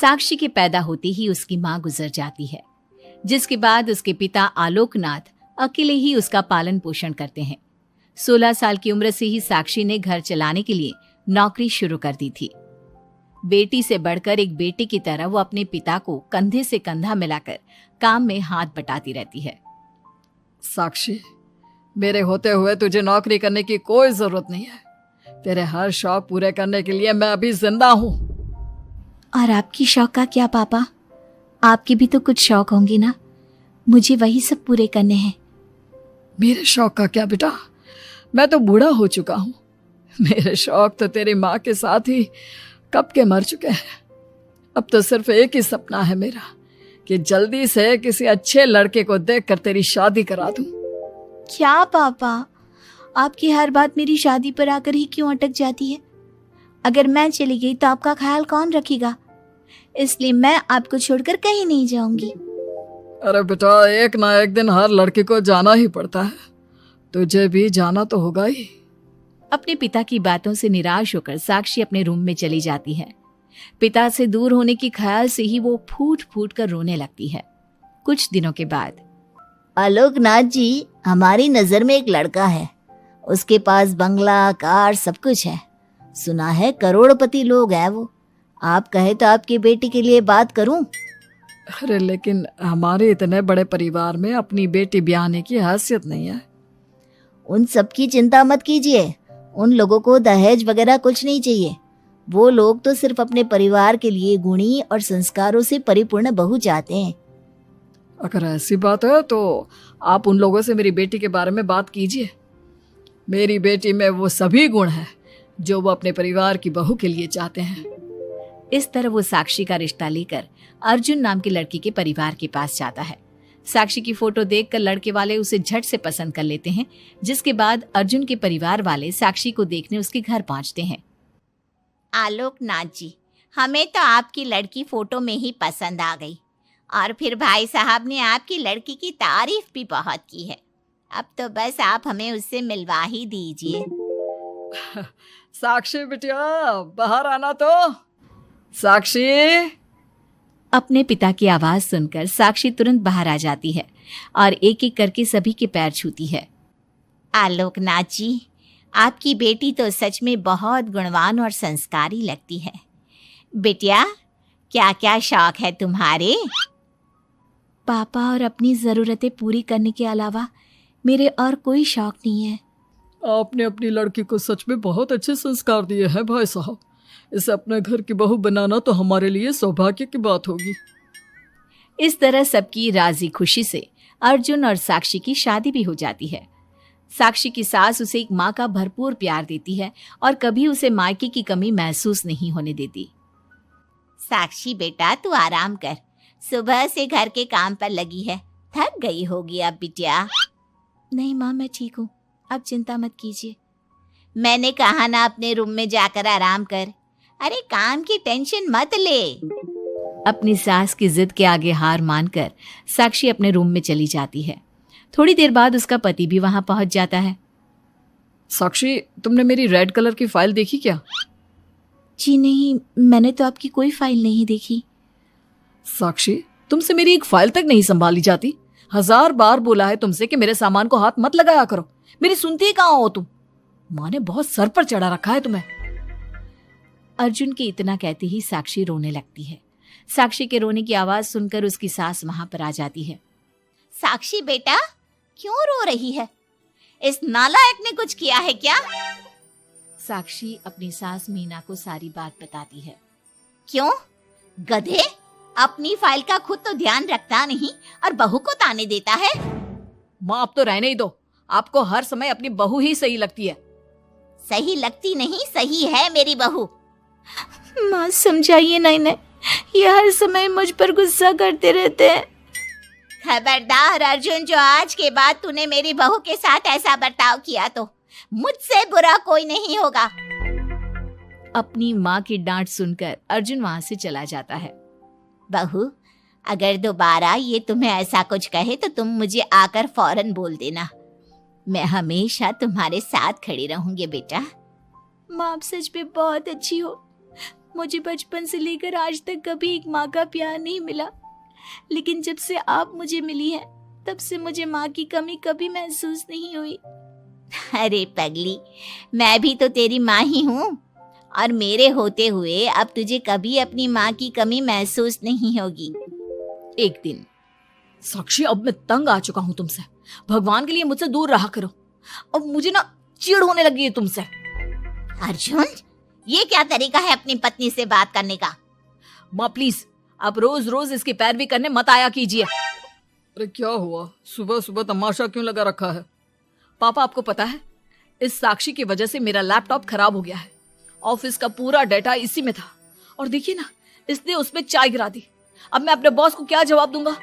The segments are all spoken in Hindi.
साक्षी के पैदा होते ही उसकी मां गुजर जाती है, जिसके बाद उसके पिता आलोकनाथ अकेले ही उसका पालन पोषण करते हैं। 16 साल की उम्र से ही साक्षी ने घर चलाने के लिए नौकरी शुरू कर दी थी। बेटी से बढ़कर एक बेटी की तरह वो अपने पिता को कंधे से कंधा मिलाकर काम में हाथ बटाती रहती है। साक्षी, मेरे होते हुए तुझे नौकरी करने की कोई जरूरत नहीं है। तेरे हर शौक पूरे करने के लिए मैं अभी जिंदा हूँ। और आपकी शौक का क्या पापा? आपके भी तो कुछ शौक होंगे ना, मुझे वही सब पूरे करने हैं। मेरे शौक का क्या बेटा, मैं तो बूढ़ा हो चुका हूँ। मेरे शौक तो तेरी माँ के साथ ही कब के मर चुके हैं। अब तो सिर्फ एक ही सपना है मेरा कि जल्दी से किसी अच्छे लड़के को देखकर तेरी शादी करा दूं। क्या पापा, आपकी हर बात मेरी शादी पर आकर ही क्यों अटक जाती है? अगर मैं चली गई तो आपका ख्याल कौन रखेगा? इसलिए मैं आपको छोड़कर कहीं नहीं जाऊंगी। अरे बेटा, एक ना एक दिन हर लड़के को जाना ही पड़ता है, तुझे भी जाना तो होगा ही। अपने पिता की बातों से निराश होकर साक्षी अपने रूम में चली जाती है। पिता से दूर होने के ख्याल से ही वो फूट फूट कर रोने लगती है। कुछ दिनों के बाद, आलोकनाथ जी, हमारी नजर में एक लड़का है। उसके पास बंगला, कार, सब कुछ है। सुना है करोड़पति लोग हैं वो। आप कहे तो आपकी बेटी के लिए बात करूं? अरे लेकिन हमारे इतने बड़े परिवार में अपनी बेटी ब्याहने की हैसियत नहीं है। उन सब की चिंता मत कीजिए। उन लोगों को दहेज वगैरह कुछ नहीं चाहिए। वो लोग तो सिर्फ अपने परिवार के लिए गुणी और संस्कारों से परिपूर्ण बहू चाहते हैं। अगर ऐसी बात है तो आप उन लोगों से मेरी बेटी के बारे में बात कीजिए। मेरी बेटी में वो सभी गुण हैं जो वो अपने परिवार की बहू के लिए चाहते हैं। इस तरह वो साक्षी का रिश्ता लेकर अर्जुन नाम की लड़की के परिवार के पास जाता है। साक्षी की फोटो देखकर लड़के वाले उसे झट से पसंद कर लेते हैं, जिसके बाद अर्जुन के परिवार वाले साक्षी को देखने उसके घर पहुंचते हैं। आलोकनाथ जी, हमें तो आपकी लड़की फोटो में ही पसंद आ गई और फिर भाई साहब ने आपकी लड़की की तारीफ भी बहुत की है। अब तो बस आप हमें उससे मिलवा ही दीजिए। साक्षी बिटिया, बाहर आना तो। साक्षी। अपने पिता की आवाज सुनकर साक्षी तुरंत बाहर आ जाती है और एक एक करके सभी के पैर छूती है। आलोकनाथ जी, आपकी बेटी तो सच में बहुत गुणवान और संस्कारी लगती है। बिटिया, क्या क्या शौक है तुम्हारे? पापा, और अपनी ज़रूरतें पूरी करने के अलावा मेरे और कोई शौक नहीं है। आपने अपनी लड़की को सच में बहुत अच्छे संस्कार दिए हैं भाई साहब। इसे अपने घर की बहू बनाना तो हमारे लिए सौभाग्य की बात होगी। इस तरह सबकी राजी खुशी से अर्जुन और साक्षी की शादी भी हो जाती है। साक्षी की सास उसे एक माँ का भरपूर प्यार देती है और कभी उसे मायके की कमी महसूस नहीं होने देती। साक्षी बेटा, तू आराम कर। सुबह से घर के काम पर लगी है, थक गई होगी अब बिटिया। नहीं माँ, मैं ठीक हूँ, आप चिंता मत कीजिए। मैंने कहा ना, अपने रूम में जाकर आराम कर। अरे काम की टेंशन मत ले। अपनी सास की जिद के आगे हार मानकर साक्षी अपने रूम में चली जाती है। थोड़ी देर बाद उसका पति भी वहां पहुंच जाता है। साक्षी, तुमने मेरी रेड कलर की फाइल देखी क्या? जी नहीं, मैंने तो आपकी कोई फाइल नहीं देखी। साक्षी, तुमसे मेरी एक फाइल तक नहीं संभाली जाती। 1000 बार बोला है तुमसे कि मेरे सामान को हाथ मत लगाया करो। मेरी सुनती ही कहाँ हो तुम? माँ ने बहुत सर पर चढ़ा रखा है तुम्हें। अर्जुन के इतना कहते ही साक्षी रोने लगती है। साक्षी के रोने की आवाज सुनकर उसकी सास वहां पर आ जाती है। साक्षी बेटा, क्यों रो रही है? इस नालायक ने कुछ किया है क्या? साक्षी अपनी सास मीना को सारी बात बताती है। क्यों? गधे, अपनी फाइल का खुद तो ध्यान रखता नहीं और बहू को ताने देता है। माँ, अब तो रहने ही दो। आपको हर समय अपनी बहू ही सही लगती है। सही लगती नहीं, सही है मेरी बहू। माँ समझाइए ना इन्हें, ये हर समय मुझ पर गुस्सा करते रहते हैं। खबरदार अर्जुन, जो आज के बाद तूने मेरी बहू के साथ ऐसा बर्ताव किया तो मुझसे बुरा कोई नहीं होगा। अपनी माँ की डांट सुनकर अर्जुन वहां से चला जाता है। बहू, अगर दोबारा ये तुम्हें ऐसा कुछ कहे तो तुम मुझे आकर फौरन बोल देना। मैं हमेशा तुम्हारे साथ खड़ी रहूंगी बेटा। माँ, आप सच में बहुत अच्छी हो। मुझे बचपन से लेकर आज तक कभी एक माँ का प्यार नहीं मिला, लेकिन जब से आप मुझे मिली हैं, तब से मुझे माँ की कमी कभी महसूस नहीं हुई। अरे पगली, मैं भी तो तेरी माँ ही हूँ, और मेरे होते हुए अब तुझे कभी अपनी माँ की कमी महसूस नहीं होगी। एक दिन, साक्षी, अब मैं तंग आ चुका हूँ तुमसे। भगवान के लिए मुझसे दूर रहा करो। अब मुझे ना चिढ़ होने लगी है तुमसे। अर्जुन, ये क्या तरीका है अपनी पत्नी से बात करने का? माँ प्लीज, आप रोज रोज इसकी पैरवी करने मत आया कीजिए। अरे क्या हुआ, सुबह सुबह तमाशा क्यों लगा रखा है? पापा, आपको पता है, इस साक्षी की वजह से मेरा लैपटॉप खराब हो गया है। ऑफिस का पूरा डाटा इसी में था, और देखिए ना, इसने उसमें चाय गिरा दी। अब मैं अपने बॉस को क्या जवाब दूंगा?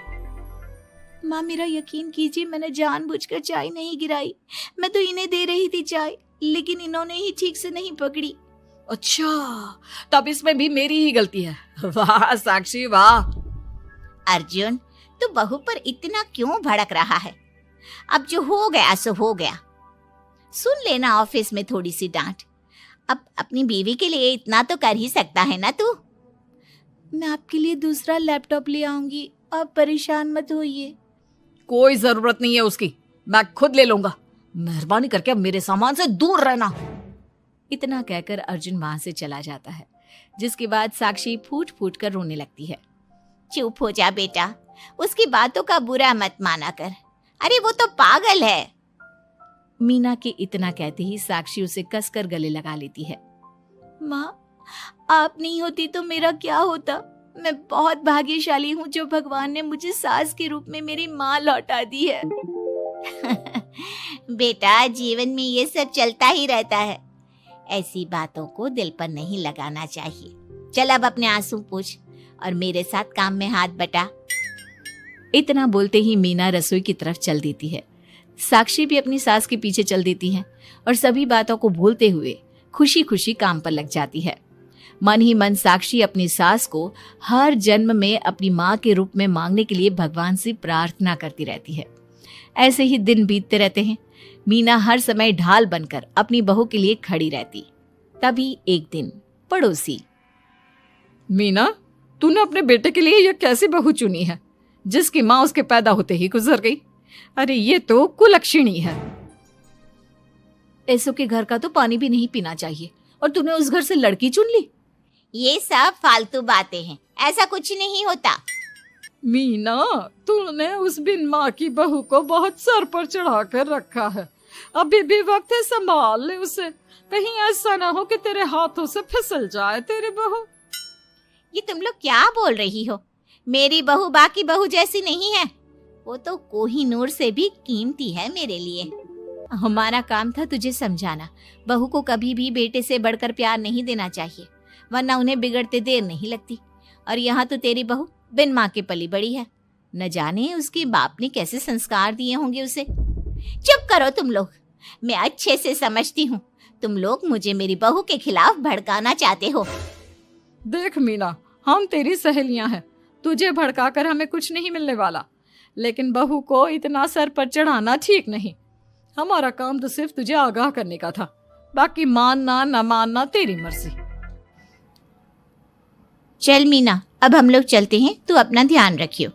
माँ मेरा यकीन कीजिए, मैंने जानबूझकर चाय नहीं गिराई। मैं तो इन्हें दे रही थी चाय, लेकिन इन्होंने ही ठीक से नहीं पकड़ी। अच्छा, तब इसमें भी मेरी ही गलती है। वाह साक्षी वाह। अर्जुन, तू बहू पर इतना क्यों भड़क रहा है? अब जो हो गया सो हो गया। सुन लेना ऑफिस में थोड़ी सी डांट। अब अपनी बीवी के लिए इतना तो कर ही सकता है ना तू। मैं आपके लिए दूसरा लैपटॉप ले आऊंगी, आप परेशान मत होइए। कोई जरूरत नहीं है उसकी, मैं खुद ले लूंगा। मेहरबानी करके अब मेरे सामान से दूर रहना। इतना कहकर अर्जुन वहां से चला जाता है, जिसके बाद साक्षी फूट फूट कर रोने लगती है। चुप हो जा बेटा, उसकी बातों का बुरा मत माना कर। अरे वो तो पागल है। मीना के इतना कहते ही साक्षी उसे कसकर गले लगा लेती है। माँ, आप नहीं होती तो मेरा क्या होता? मैं बहुत भाग्यशाली हूँ जो भगवान ने मुझे सास के रूप में मेरी माँ लौटा दी है। बेटा, जीवन में ये सब चलता ही रहता है, ऐसी बातों को दिल पर नहीं लगाना चाहिए। चल अब अपने आंसू पोंछ और मेरे साथ काम में हाथ बटा। इतना बोलते ही मीना रसोई की तरफ चल देती है। साक्षी भी अपनी सास के पीछे चल देती है और सभी बातों को भूलते हुए खुशी खुशी काम पर लग जाती है। मन ही मन साक्षी अपनी सास को हर जन्म में अपनी माँ के रूप में मांगने के लिए भगवान से प्रार्थना करती रहती है। ऐसे ही दिन बीतते रहते हैं। मीना हर समय ढाल बनकर अपनी बहू के लिए खड़ी रहती। तभी एक दिन पड़ोसी, मीना, तूने अपने बेटे के लिए यह कैसी बहू चुनी है, जिसकी माँ उसके पैदा होते ही गुजर गई? अरे ये तो कुलक्षणी है। ऐसों के घर का तो पानी भी नहीं पीना चाहिए, और तूने उस घर से लड़की चुन ली। ये सब फालतू बातें हैं, ऐसा कुछ नहीं होता। मीना, तूने उस बिन माँ की बहू को बहुत सर पर चढ़ा कर रखा है। अभी भी वक्त है, संभाल ले उसे। कहीं ऐसा ना हो कि तेरे हाथों से फिसल जाए तेरी बहू। ये तुम लोग क्या बोल रही हो? मेरी बहू बाकी बहू जैसी नहीं है, वो तो कोहिनूर से भी कीमती है मेरे लिए। हमारा काम था तुझे समझाना। बहू को कभी भी बेटे से बढ़कर प्यार नहीं देना चाहिए, वरना उन्हें बिगड़ते देर नहीं लगती। और यहाँ तो तेरी बहू बिन माँ के पली बड़ी है। न जाने उसके बाप ने कैसे संस्कार दिए होंगे उसे। चुप करो तुम लोग, मैं अच्छे से समझती हूँ तुम लोग मुझे मेरी बहू के खिलाफ भड़काना चाहते हो। देख मीना, हम तेरी सहेलियां हैं, तुझे भड़काकर हमें कुछ नहीं मिलने वाला, लेकिन बहू को इतना सर पर चढ़ाना ठीक नहीं। हमारा काम तो सिर्फ तुझे आगाह करने का था, बाकी मानना न मानना तेरी मर्जी। चल मीना, अब हम लोग चलते हैं, तू अपना ध्यान रखियो।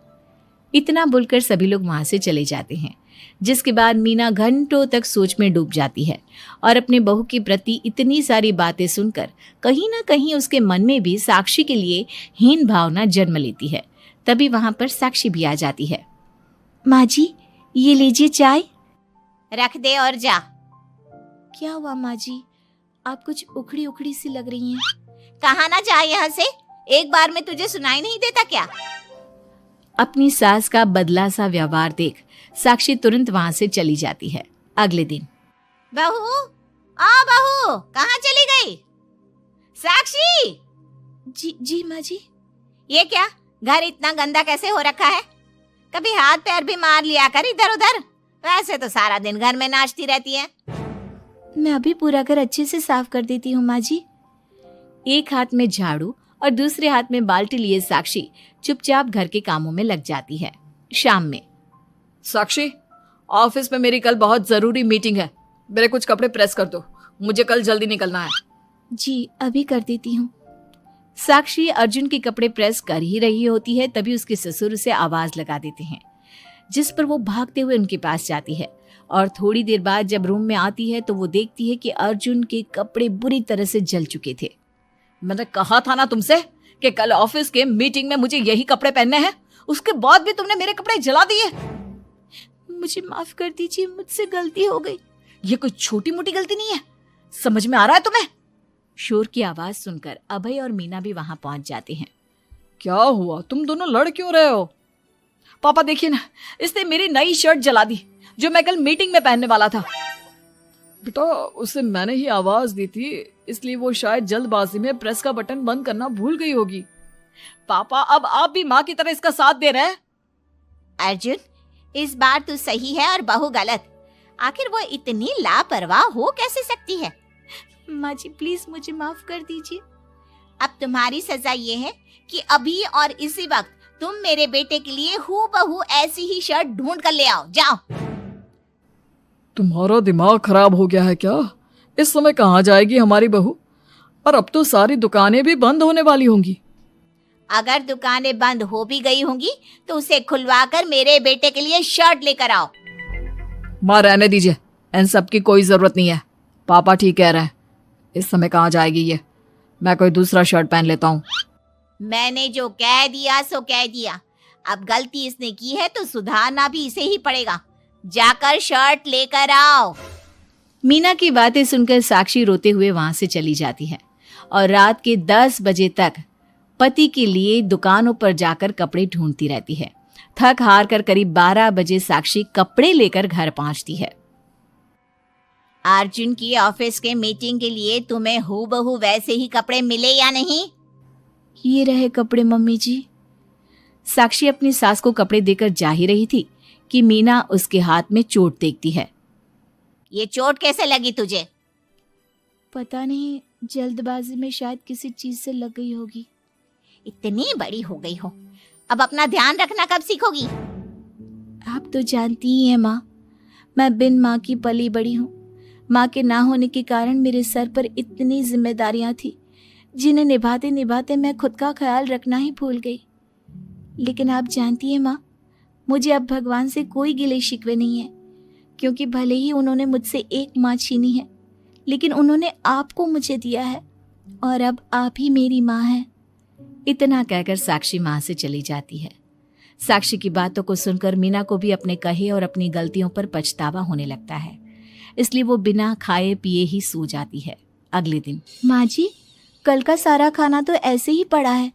इतना बोलकर सभी लोग वहां से चले जाते हैं, जिसके बाद मीना घंटों तक सोच में डूब जाती है और अपने बहू के प्रति इतनी सारी बातें सुनकर कहीं ना कहीं उसके मन में भी साक्षी के लिए हीन भावना जन्म लेती है। तभी वहां पर साक्षी भी आ जाती है। माँ जी, ये लीजिए चाय। रख दे और जा। क्या हुआ माँ जी, आप कुछ उखड़ी उखड़ी सी लग रही हैं। कहाँ ना जाए यहाँ से, एक बार में तुझे सुनाई नहीं देता क्या? अपनी सास का बदला सा व्यवहार देख साक्षी तुरंत वहां से चली जाती है। अगले दिन, बहू, बहू कहाँ चली गई? साक्षी! जी माँ जी। ये क्या, घर इतना गंदा कैसे हो रखा है? कभी हाथ पैर भी मार लिया कर इधर उधर, वैसे तो सारा दिन घर में नाचती रहती है। मैं अभी पूरा घर अच्छे से साफ कर देती हूँ माँ जी। एक हाथ में झाड़ू और दूसरे हाथ में बाल्टी लिए साक्षी चुपचाप घर के कामों में लग जाती है। शाम में, साक्षी, ऑफिस में मेरी कल बहुत जरूरी मीटिंग है, मेरे कुछ कपड़े प्रेस कर दो, मुझे कल जल्दी निकलना है। जी अभी कर देती हूँ। साक्षी अर्जुन के कपड़े प्रेस कर ही रही होती है, तभी उसके ससुर उसे आवाज लगा देते हैं, जिस पर वो भागते हुए उनके पास जाती है। और थोड़ी देर बाद जब रूम में आती है तो वो देखती है कि अर्जुन के कपड़े बुरी तरह से जल चुके थे। मैंने कहा था ना तुमसे कि कल ऑफिस के मीटिंग में मुझे यही कपड़े पहनने हैं, उसके बाद भी तुमने मेरे कपड़े जला दिए। मुझे माफ कर दीजिए, मुझसे गलती हो गई। ये कोई छोटी मोटी गलती नहीं है, समझ में आ रहा है तुम्हें? शोर की आवाज सुनकर अभय और मीना भी वहां पहुंच जाते हैं। क्या हुआ, तुम दोनों लड़ क्यों रहे हो? पापा देखिए ना, इसने मेरी नई शर्ट जला दी जो मैं कल मीटिंग में पहनने वाला था। बेटा उसे मैंने ही आवाज दी थी, इसलिए वो शायद जल्दबाजी में प्रेस का बटन बंद करना भूल गई होगी। पापा अब आप भी माँ की तरह इसका साथ दे रहे हैं। अर्जुन, इस बार तू सही है और बहू गलत। आखिर वो इतनी लापरवाह हो कैसे सकती है? माँ जी प्लीज मुझे माफ कर दीजिए। अब तुम्हारी सजा ये है कि अभी और इसी वक्त तुम मेरे बेटे के लिए हूबहू ऐसी ही शर्ट ढूंढ कर ले आओ। जाओ। तुम्हारा दिमाग खराब हो गया है क्या? इस समय कहाँ जाएगी हमारी बहू? और अब तो सारी दुकानें भी बंद होने वाली होंगी। अगर दुकानें बंद हो भी गई होंगी तो उसे खुलवाकर मेरे बेटे के लिए शर्ट लेकर आओ। माँ रहने दीजिए, इन सब की कोई जरूरत नहीं है। पापा ठीक कह रहे हैं, इस समय कहाँ जाएगी ये? मैं कोई दूसरा शर्ट पहन लेता हूँ। मैंने जो कह दिया सो कह दिया। अब गलती इसने की है तो सुधारना भी इसे ही पड़ेगा। जाकर शर्ट लेकर आओ। मीना की बातें सुनकर साक्षी रोते हुए वहां से चली जाती है और रात के 10 बजे तक पति के लिए दुकानों पर जाकर कपड़े ढूंढती रहती है। थक हार कर करीब 12 बजे साक्षी कपड़े लेकर घर पहुंचती है। अर्जुन की ऑफिस के मीटिंग के लिए तुम्हें हूबहू वैसे ही कपड़े मिले या नहीं? ये रहे कपड़े मम्मी जी। साक्षी अपनी सास को कपड़े देकर जा ही रही थी कि मीना उसके हाथ में चोट देखती है। ये चोट कैसे लगी तुझे? पता नहीं, जल्दबाजी में शायद किसी चीज से लग गई होगी। इतनी बड़ी हो गई हो, अब अपना ध्यान रखना कब सीखोगी? आप तो जानती ही हैं माँ, मैं बिन माँ की पली बड़ी हूँ। माँ के ना होने के कारण मेरे सर पर इतनी जिम्मेदारियां थी जिन्हें निभाते निभाते मैं खुद का ख्याल रखना ही भूल गई। लेकिन आप जानती हैं माँ, मुझे अब भगवान से कोई गिले शिकवे नहीं है, क्योंकि भले ही उन्होंने मुझसे एक माँ छीनी है, लेकिन उन्होंने आपको मुझे दिया है और अब आप ही मेरी माँ हैं। इतना कहकर साक्षी माँ से चली जाती है। साक्षी की बातों को सुनकर मीना को भी अपने कहे और अपनी गलतियों पर पछतावा होने लगता है, इसलिए वो बिना खाए पिए ही सो जाती है। अगले दिन, माँ जी कल का सारा खाना तो ऐसे ही पड़ा है,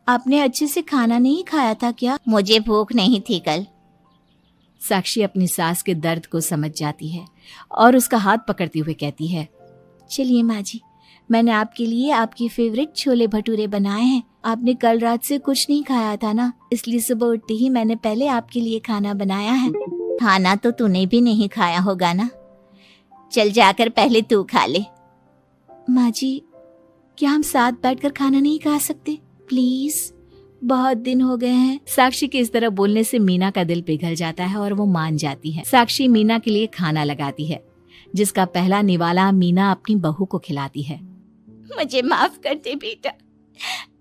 आपने अच्छे से खाना नहीं खाया था क्या? मुझे भूख नहीं थी कल। साक्षी अपनी सास के दर्द को समझ जाती है और उसका हाथ पकड़ते हुए कहती है, चलिए माँ जी, मैंने आपके लिए आपकी फेवरेट छोले भटूरे बनाए हैं। आपने कल रात से कुछ नहीं खाया था ना, इसलिए सुबह उठते ही मैंने पहले आपके लिए खाना बनाया है। खाना तो तूने भी नहीं खाया होगा ना, चल जाकर पहले तू खा ले। माँ जी क्या हम साथ बैठकर खाना नहीं खा सकते प्लीज? बहुत दिन हो गए हैं। साक्षी के इस तरह बोलने से मीना का दिल पिघल जाता है और वो मान जाती है। साक्षी मीना के लिए खाना लगाती है, जिसका पहला निवाला मीना अपनी बहू को खिलाती है। मुझे माफ कर दे बेटा,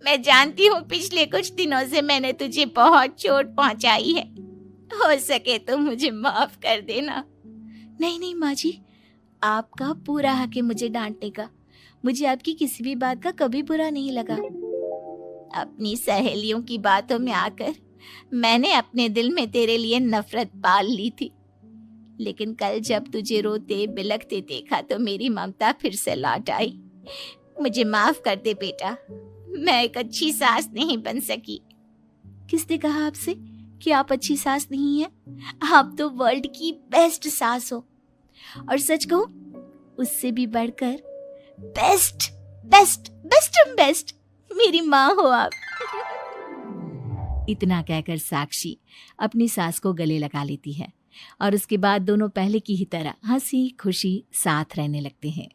मैं जानती हूँ पिछले कुछ दिनों से मैंने तुझे बहुत चोट पहुँचाई है, हो सके तो मुझे माफ कर देना। नहीं नहीं माँ जी, आपका पूरा हक है मुझे डांटने का। मुझे आपकी किसी भी बात का कभी बुरा नहीं लगा। अपनी सहेलियों की बातों में आकर मैंने अपने दिल में तेरे लिए नफरत पाल ली थी, लेकिन कल जब तुझे रोते बिलखते देखा तो मेरी ममता फिर से लौट आई। मुझे माफ कर दे बेटा, मैं एक अच्छी सास नहीं बन सकी। किसने कहा आपसे कि आप अच्छी सास नहीं हैं? आप तो वर्ल्ड की बेस्ट सास हो, और सच कहूं उससे भी बढ़कर बेस्ट बेस्ट बेस्ट बेस्ट मेरी माँ हो आप। इतना कहकर साक्षी अपनी सास को गले लगा लेती है और उसके बाद दोनों पहले की ही तरह हंसी खुशी साथ रहने लगते हैं।